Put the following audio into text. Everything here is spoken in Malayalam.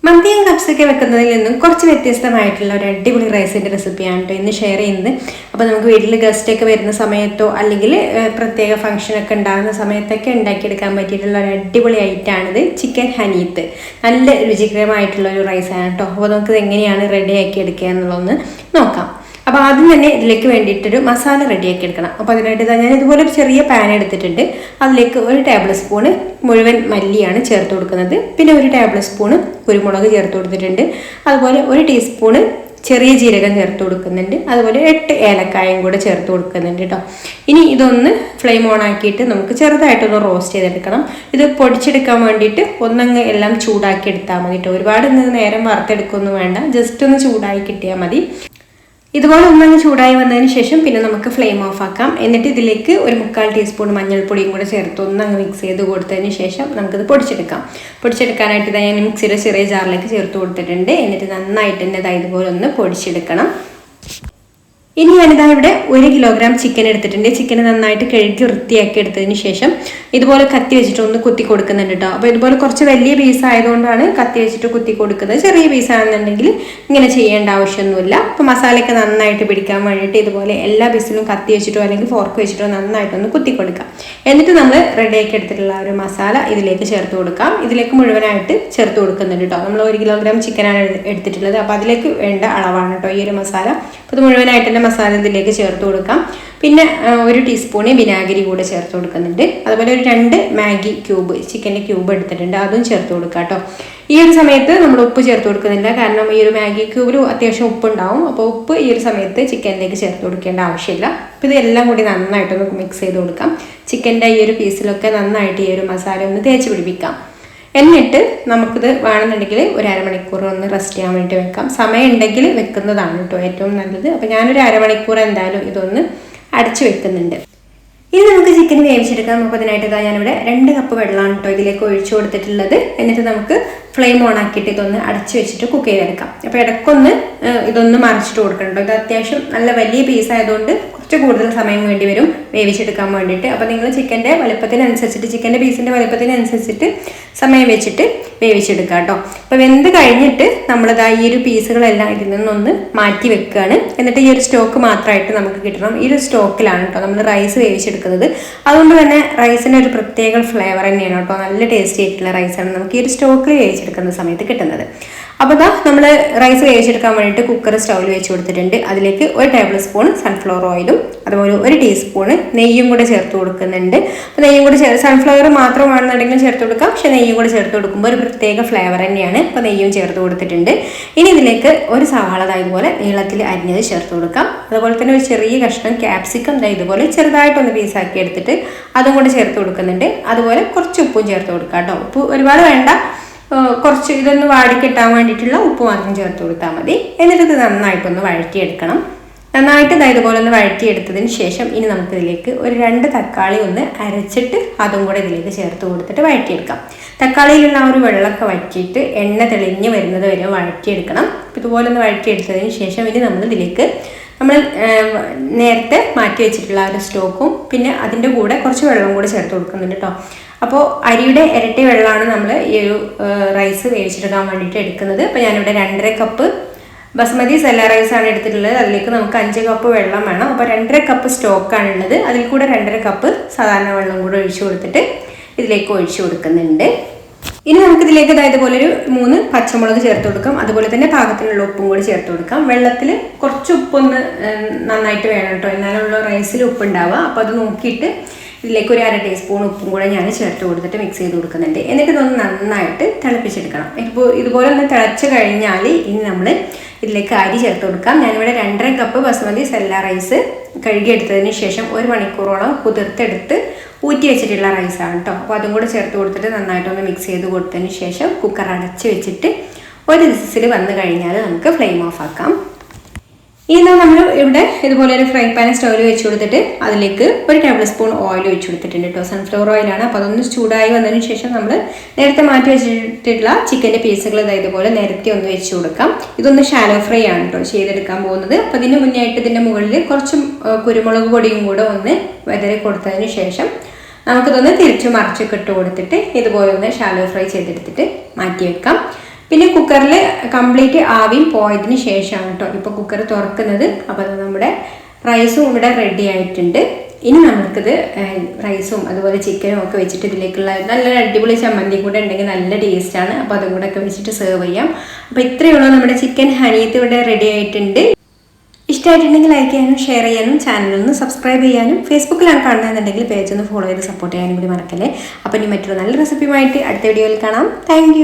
മന്തിയും കപ്സൊക്കെ വെക്കുന്നതിൽ നിന്നും കുറച്ച് വ്യത്യസ്തമായിട്ടുള്ള ഒരു അടിപൊളി റൈസിൻ്റെ റെസിപ്പിയാണ് കേട്ടോ ഇന്ന് ഷെയർ ചെയ്യുന്നത്. അപ്പോൾ നമുക്ക് വീട്ടിൽ ഗസ്റ്റൊക്കെ വരുന്ന സമയത്തോ അല്ലെങ്കിൽ പ്രത്യേക ഫംഗ്ഷനൊക്കെ ഉണ്ടാകുന്ന സമയത്തൊക്കെ ഉണ്ടാക്കിയെടുക്കാൻ പറ്റിയിട്ടുള്ള ഒരു അടിപൊളി ഐറ്റമാണിത്. ചിക്കൻ ഹനീത്ത് നല്ല രുചികരമായിട്ടുള്ള ഒരു റൈസാണ് കേട്ടോ. അപ്പോൾ നമുക്കിത് എങ്ങനെയാണ് റെഡിയാക്കി എടുക്കുക എന്നുള്ളതൊന്ന് നോക്കാം. അപ്പോൾ ആദ്യം തന്നെ ഇതിലേക്ക് വേണ്ടിയിട്ടൊരു മസാല റെഡിയാക്കി എടുക്കണം. അപ്പോൾ അതിനായിട്ട് ഞാൻ ഇതുപോലെ ഒരു ചെറിയ പാൻ എടുത്തിട്ടുണ്ട്. അതിലേക്ക് 1 ടേബിൾ സ്പൂണ് മുഴുവൻ മല്ലിയാണ് ചേർത്ത് കൊടുക്കുന്നത്. പിന്നെ 1 ടേബിൾ സ്പൂണ് കുരുമുളക് ചേർത്ത് കൊടുത്തിട്ടുണ്ട്. അതുപോലെ 1 ടീസ്പൂണ് ചെറിയ ജീരകം ചേർത്ത് കൊടുക്കുന്നുണ്ട്. അതുപോലെ 8 ഏലക്കായും കൂടെ ചേർത്ത് കൊടുക്കുന്നുണ്ട് കേട്ടോ. ഇനി ഇതൊന്ന് ഫ്ലെയിം ഓൺ ആക്കിയിട്ട് നമുക്ക് ചെറുതായിട്ടൊന്ന് റോസ്റ്റ് ചെയ്തെടുക്കണം. ഇത് പൊടിച്ചെടുക്കാൻ വേണ്ടിയിട്ട് ഒന്നങ്ങ് എല്ലാം ചൂടാക്കി എടുത്താൽ മതി കേട്ടോ. ഒരുപാട് നേരം വറുത്തെടുക്കൊന്നും വേണ്ട, ജസ്റ്റ് ഒന്ന് ചൂടായി കിട്ടിയാൽ മതി. ഇതുപോലെ ഒന്നങ്ങ് ചൂടായി വന്നതിന് ശേഷം പിന്നെ നമുക്ക് ഫ്ലെയിം ഓഫ് ആക്കാം. എന്നിട്ട് ഇതിലേക്ക് 1/4 ടീസ്പൂൺ മഞ്ഞൾപ്പൊടിയും കൂടെ ചേർത്ത് ഒന്നങ്ങ് മിക്സ് ചെയ്ത് കൊടുത്തതിന് ശേഷം നമുക്കിത് പൊടിച്ചെടുക്കാം. പൊടിച്ചെടുക്കാനായിട്ട് ഞാൻ മിക്സിയുടെ ചെറിയ ജാറിലേക്ക് ചേർത്ത് കൊടുത്തിട്ടുണ്ട്. എന്നിട്ട് നന്നായിട്ട് തന്നെ ഇതുപോലെ ഒന്ന് പൊടിച്ചെടുക്കണം. ഇനി ഞാനിതാ ഇവിടെ 1 കിലോഗ്രാം ചിക്കൻ എടുത്തിട്ടുണ്ട്. ചിക്കൻ നന്നായിട്ട് കഴുകി വൃത്തിയാക്കി എടുത്തതിന് ശേഷം ഇതുപോലെ കത്തി വെച്ചിട്ട് ഒന്ന് കുത്തി കൊടുക്കുന്നുണ്ട് കേട്ടോ. അപ്പോൾ ഇതുപോലെ കുറച്ച് വലിയ പീസ് ആയതുകൊണ്ടാണ് കത്തി വെച്ചിട്ട് കുത്തി കൊടുക്കുന്നത്. ചെറിയ പീസ് ആണെന്നുണ്ടെങ്കിൽ ഇങ്ങനെ ചെയ്യേണ്ട ആവശ്യമൊന്നുമില്ല. അപ്പോൾ മസാലയൊക്കെ നന്നായിട്ട് പിടിക്കാൻ വേണ്ടിയിട്ട് ഇതുപോലെ എല്ലാ പീസിലും കത്തി വെച്ചിട്ടോ അല്ലെങ്കിൽ ഫോർക്ക് വെച്ചിട്ടോ നന്നായിട്ടൊന്ന് കുത്തി കൊടുക്കാം. എന്നിട്ട് നമ്മൾ റെഡിയാക്കി എടുത്തിട്ടുള്ള ഒരു മസാല ഇതിലേക്ക് ചേർത്ത് കൊടുക്കാം. ഇതിലേക്ക് മുഴുവനായിട്ട് ചേർത്ത് കൊടുക്കുന്നുണ്ട് കേട്ടോ. നമ്മൾ 1 കിലോഗ്രാം ചിക്കനാണ് എടുത്തിട്ടുള്ളത്. അപ്പോൾ അതിലേക്ക് വേണ്ട അളവാണ് കേട്ടോ ഈ ഒരു മസാല. അപ്പോൾ ഇത് മുഴുവനായിട്ട് തന്നെ മസാല ഇതിലേക്ക് ചേർത്ത് കൊടുക്കാം. പിന്നെ 1 ടീസ്പൂണ് വിനാഗിരി കൂടെ ചേർത്ത് കൊടുക്കുന്നുണ്ട്. അതുപോലെ ഒരു 2 മാഗി ക്യൂബ് ചിക്കൻ്റെ ക്യൂബ് എടുത്തിട്ടുണ്ട്, അതും ചേർത്ത് കൊടുക്കാം കേട്ടോ. ഈ ഒരു സമയത്ത് നമ്മൾ ഉപ്പ് ചേർത്ത് കൊടുക്കുന്നില്ല, കാരണം ഈ ഒരു മാഗി ക്യൂബിൽ അത്യാവശ്യം ഉപ്പുണ്ടാവും. അപ്പോൾ ഉപ്പ് ഈ ഒരു സമയത്ത് ചിക്കനിലേക്ക് ചേർത്ത് കൊടുക്കേണ്ട ആവശ്യമില്ല. അപ്പോൾ ഇതെല്ലാം കൂടി നന്നായിട്ടൊന്ന് മിക്സ് ചെയ്ത് കൊടുക്കാം. ചിക്കൻ്റെ ഈ ഒരു പീസിലൊക്കെ നന്നായിട്ട് ഈ ഒരു മസാല ഒന്ന് തേച്ച് പിടിപ്പിക്കാം. എന്നിട്ട് നമുക്കിത് വേണമെന്നുണ്ടെങ്കിൽ 1 അരമണിക്കൂർ ഒന്ന് റെസ്റ്റ് ചെയ്യാൻ വേണ്ടി വെക്കാം. സമയം ഉണ്ടെങ്കിൽ വെക്കുന്നതാണ് കേട്ടോ ഏറ്റവും നല്ലത്. അപ്പോൾ ഞാനൊരു അരമണിക്കൂർ എന്തായാലും ഇതൊന്ന് അടച്ചു വെക്കുന്നുണ്ട്. ഇനി നമുക്ക് ചിക്കൻ വേവിച്ചെടുക്കാം. അപ്പോൾ അതിനായിട്ട് ഞാനിവിടെ 2 കപ്പ് വെള്ളമാണ് കേട്ടോ ഇതിലേക്ക് ഒഴിച്ചു കൊടുത്തിട്ടുള്ളത്. എന്നിട്ട് നമുക്ക് ഫ്ലെയിം ഓൺ ആക്കിയിട്ട് ഇതൊന്ന് അടച്ചു വെച്ചിട്ട് കുക്ക് ചെയ്തെടുക്കാം. അപ്പോൾ ഇടയ്ക്കൊന്ന് ഇതൊന്ന് മറിച്ചിട്ട് കൊടുക്കണം കേട്ടോ. ഇത് അത്യാവശ്യം നല്ല വലിയ പീസ് ആയതുകൊണ്ട് കുറച്ച് കൂടുതൽ സമയം വേണ്ടി വരും വേവിച്ചെടുക്കാൻ വേണ്ടിയിട്ട്. അപ്പോൾ നിങ്ങൾ ചിക്കൻ്റെ വലുപ്പത്തിനനുസരിച്ചിട്ട് ചിക്കൻ്റെ പീസിൻ്റെ വലുപ്പത്തിനനുസരിച്ചിട്ട് സമയം വെച്ചിട്ട് വേവിച്ചെടുക്കുക കേട്ടോ. അപ്പോൾ വെന്ത് കഴിഞ്ഞിട്ട് നമ്മളിതാ ഈ ഒരു പീസുകളെല്ലാം ഇതിൽ നിന്നൊന്ന് മാറ്റി വെക്കുകയാണ്. എന്നിട്ട് ഈ ഒരു സ്റ്റോക്ക് മാത്രമായിട്ട് നമുക്ക് കിട്ടണം. ഈ ഒരു സ്റ്റോക്കിലാണ് കേട്ടോ നമ്മൾ റൈസ് വേവിച്ചെടുക്കുന്നത്. അതുകൊണ്ട് തന്നെ റൈസിന് ഒരു പ്രത്യേക ഫ്ലേവർ തന്നെയാണ് കേട്ടോ. നല്ല ടേസ്റ്റി ആയിട്ടുള്ള റൈസാണ് നമുക്ക് ഈ ഒരു സ്റ്റോക്കിൽ വേവിച്ചെടുക്കുന്ന സമയത്ത് കിട്ടുന്നത്. അപ്പോൾ ഇതാ നമ്മൾ റൈസ് വേവിച്ചെടുക്കാൻ വേണ്ടിയിട്ട് കുക്കർ സ്റ്റൗവിൽ വെച്ച് കൊടുത്തിട്ടുണ്ട്. അതിലേക്ക് 1 ടേബിൾ സ്പൂൺ സൺഫ്ലവർ ഓയിലും അതുപോലെ 1 ടീസ്പൂണ് നെയ്യും കൂടെ ചേർത്ത് കൊടുക്കുന്നുണ്ട്. അപ്പോൾ നെയ്യും കൂടെ സൺഫ്ലവർ മാത്രമാണെന്നുണ്ടെങ്കിലും ചേർത്ത് കൊടുക്കാം, പക്ഷേ നെയ്യും കൂടെ ചേർത്ത് കൊടുക്കുമ്പോൾ ഒരു പ്രത്യേക ഫ്ലേവർ തന്നെയാണ്. അപ്പോൾ നെയ്യും ചേർത്ത് കൊടുത്തിട്ടുണ്ട്. ഇനി ഇതിലേക്ക് 1 സവാള ഇതുപോലെ നീളത്തിൽ അരിഞ്ഞത് ചേർത്ത് കൊടുക്കാം. അതുപോലെ തന്നെ ഒരു ചെറിയ കഷ്ണം ക്യാപ്സിക്കം ഇതുപോലെ ചെറുതായിട്ടൊന്ന് പീസാക്കി എടുത്തിട്ട് അതും കൂടെ ചേർത്ത് കൊടുക്കുന്നുണ്ട്. അതുപോലെ കുറച്ച് ഉപ്പും ചേർത്ത് കൊടുക്കാം കേട്ടോ. ഉപ്പ് ഒരുപാട് വേണ്ട, കുറച്ച് ഇതൊന്ന് വാടിക്കിട്ടാൻ വേണ്ടിയിട്ടുള്ള ഉപ്പ് മാത്രം ചേർത്ത് കൊടുത്താൽ മതി. എന്നിട്ട് ഇത് നന്നായിട്ടൊന്ന് വഴറ്റിയെടുക്കണം. നന്നായിട്ട് ഇതുപോലെ ഒന്ന് വഴറ്റിയെടുത്തതിന് ശേഷം ഇനി നമുക്കിതിലേക്ക് ഒരു 2 തക്കാളി ഒന്ന് അരച്ചിട്ട് അതും കൂടെ ഇതിലേക്ക് ചേർത്ത് കൊടുത്തിട്ട് വഴറ്റിയെടുക്കാം. തക്കാളിയിലുള്ള ആ ഒരു വെള്ളമൊക്കെ വറ്റിയിട്ട് എണ്ണ തെളിഞ്ഞ് വരുന്നത് വരെ വഴറ്റിയെടുക്കണം. ഇതുപോലെ ഒന്ന് വഴറ്റിയെടുത്തതിന് ശേഷം ഇനി നമ്മളിതിലേക്ക് നമ്മൾ നേരത്തെ മാറ്റി വെച്ചിട്ടുള്ള ആ ഒരു സ്റ്റോക്കും പിന്നെ അതിൻ്റെ കൂടെ കുറച്ച് വെള്ളം കൂടെ ചേർത്ത് കൊടുക്കുന്നുണ്ട് കേട്ടോ. അപ്പോൾ അരിയുടെ ഇരട്ടി വെള്ളമാണ് നമ്മൾ ഈ ഒരു റൈസ് വേവിച്ചെടുക്കാൻ വേണ്ടിയിട്ട് എടുക്കുന്നത്. അപ്പോൾ ഞാനിവിടെ 2.5 കപ്പ് ബസ്മതി സെല്ല റൈസാണ് എടുത്തിട്ടുള്ളത്. അതിലേക്ക് നമുക്ക് 5 കപ്പ് വെള്ളം വേണം. അപ്പോൾ 2.5 കപ്പ് സ്റ്റോക്കാണുള്ളത്. അതിൽ കൂടെ 2.5 കപ്പ് സാധാരണ വെള്ളം കൂടെ ഒഴിച്ചു കൊടുത്തിട്ട് ഇതിലേക്ക് ഒഴിച്ചു കൊടുക്കുന്നുണ്ട്. ഇനി നമുക്കിതിലേക്ക് ഇതുപോലെ ഒരു 3 പച്ചമുളക് ചേർത്ത് കൊടുക്കാം. അതുപോലെ തന്നെ പാകത്തിനുള്ള ഉപ്പും കൂടി ചേർത്ത് കൊടുക്കാം. വെള്ളത്തിൽ കുറച്ച് ഉപ്പൊന്ന് നന്നായിട്ട് വേണം കേട്ടോ, എന്നാലുള്ള റൈസിൽ ഉപ്പുണ്ടാവുക. അപ്പോൾ അത് നോക്കിയിട്ട് ഇതിലേക്ക് ഒരു 1/2 ടീസ്പൂൺ ഉപ്പും കൂടെ ഞാൻ ചേർത്ത് കൊടുത്തിട്ട് മിക്സ് ചെയ്ത് കൊടുക്കുന്നുണ്ട്. എന്നിട്ട് ഇതൊന്ന് നന്നായിട്ട് തിളപ്പിച്ചെടുക്കണം. ഇപ്പോൾ ഇതുപോലെ ഒന്ന് തിളച്ച് കഴിഞ്ഞാൽ ഇനി നമ്മൾ ഇതിലേക്ക് അരി ചേർത്ത് കൊടുക്കാം. ഞാനിവിടെ 2.5 കപ്പ് ബസ്മതി സെല്ല റൈസ് കഴുകിയെടുത്തതിന് ശേഷം 1 മണിക്കൂറോളം കുതിർത്തെടുത്ത് ഊറ്റി വെച്ചിട്ടുള്ള റൈസാണ് കേട്ടോ. അപ്പോൾ അതും കൂടെ ചേർത്ത് കൊടുത്തിട്ട് നന്നായിട്ടൊന്ന് മിക്സ് ചെയ്ത് കൊടുത്തതിന് ശേഷം കുക്കർ അടച്ച് വെച്ചിട്ട് 1 വിസിൽ വന്നു കഴിഞ്ഞാൽ നമുക്ക് ഫ്ലെയിം ഓഫ് ആക്കാം. ഇനി നമ്മൾ ഇവിടെ ഇതുപോലെ ഒരു ഫ്രൈ പാൻ സ്റ്റൗവിൽ വെച്ച് കൊടുത്തിട്ട് അതിലേക്ക് 1 ടേബിൾ സ്പൂൺ ഓയിൽ ഒഴിച്ച് കൊടുത്തിട്ടുണ്ട് കേട്ടോ. സൺഫ്ലവർ ഓയിലാണ്. അപ്പോൾ അതൊന്ന് ചൂടായി വന്നതിന് ശേഷം നമ്മൾ നേരത്തെ മാറ്റി വെച്ചിട്ടുള്ള ചിക്കൻ്റെ പീസുകൾ ഇതുപോലെ നേരത്തെ ഒന്ന് വെച്ച് കൊടുക്കാം. ഇതൊന്ന് ഷാലോ ഫ്രൈ ആണ് കേട്ടോ ചെയ്തെടുക്കാൻ പോകുന്നത്. അപ്പോൾ ഇതിന് മുന്നേ ആയിട്ട് ഇതിൻ്റെ മുകളിൽ കുറച്ച് കുരുമുളക് പൊടിയും കൂടെ ഒന്ന് വിതറി കൊടുത്തതിന് ശേഷം നമുക്കിതൊന്ന് തിരിച്ചു മറിച്ചൊക്കെ ഇട്ട് കൊടുത്തിട്ട് ഇതുപോലെ ഒന്ന് ഷാലോ ഫ്രൈ ചെയ്തെടുത്തിട്ട് മാറ്റി വെക്കാം. പിന്നെ കുക്കറിൽ കംപ്ലീറ്റ് ആവിയും പോയതിന് ശേഷമാണ് കേട്ടോ ഇപ്പോൾ കുക്കർ തുറക്കുന്നത്. അപ്പോൾ നമ്മുടെ റൈസും ഇവിടെ റെഡി ആയിട്ടുണ്ട്. ഇനി നമുക്കിത് റൈസും അതുപോലെ ചിക്കനും ഒക്കെ വെച്ചിട്ട് ഇതിലേക്കുള്ള നല്ല അടിപൊളി ചമ്മന്തി കൂടെ ഉണ്ടെങ്കിൽ നല്ല ടേസ്റ്റാണ്. അപ്പോൾ അതും കൂടെ ഒക്കെ വെച്ചിട്ട് സെർവ് ചെയ്യാം. അപ്പോൾ ഇത്രയേ ഉള്ളൂ, നമ്മുടെ ചിക്കൻ ഹനീത്ത് ഇവിടെ റെഡി ആയിട്ടുണ്ട്. ഇഷ്ടമായിട്ടുണ്ടെങ്കിൽ ലൈക്ക് ചെയ്യാനും ഷെയർ ചെയ്യാനും ചാനലൊന്ന് സബ്സ്ക്രൈബ് ചെയ്യാനും ഫേസ്ബുക്കിലാണ് കാണുന്നതെന്നുണ്ടെങ്കിൽ പേജ് ഒന്ന് ഫോളോ ചെയ്ത് സപ്പോർട്ട് ചെയ്യാനും കൂടി മറക്കല്ലേ. അപ്പോൾ ഇനി മറ്റൊരു നല്ല റെസിപ്പിയുമായിട്ട് അടുത്ത വീഡിയോയിൽ കാണാം. താങ്ക്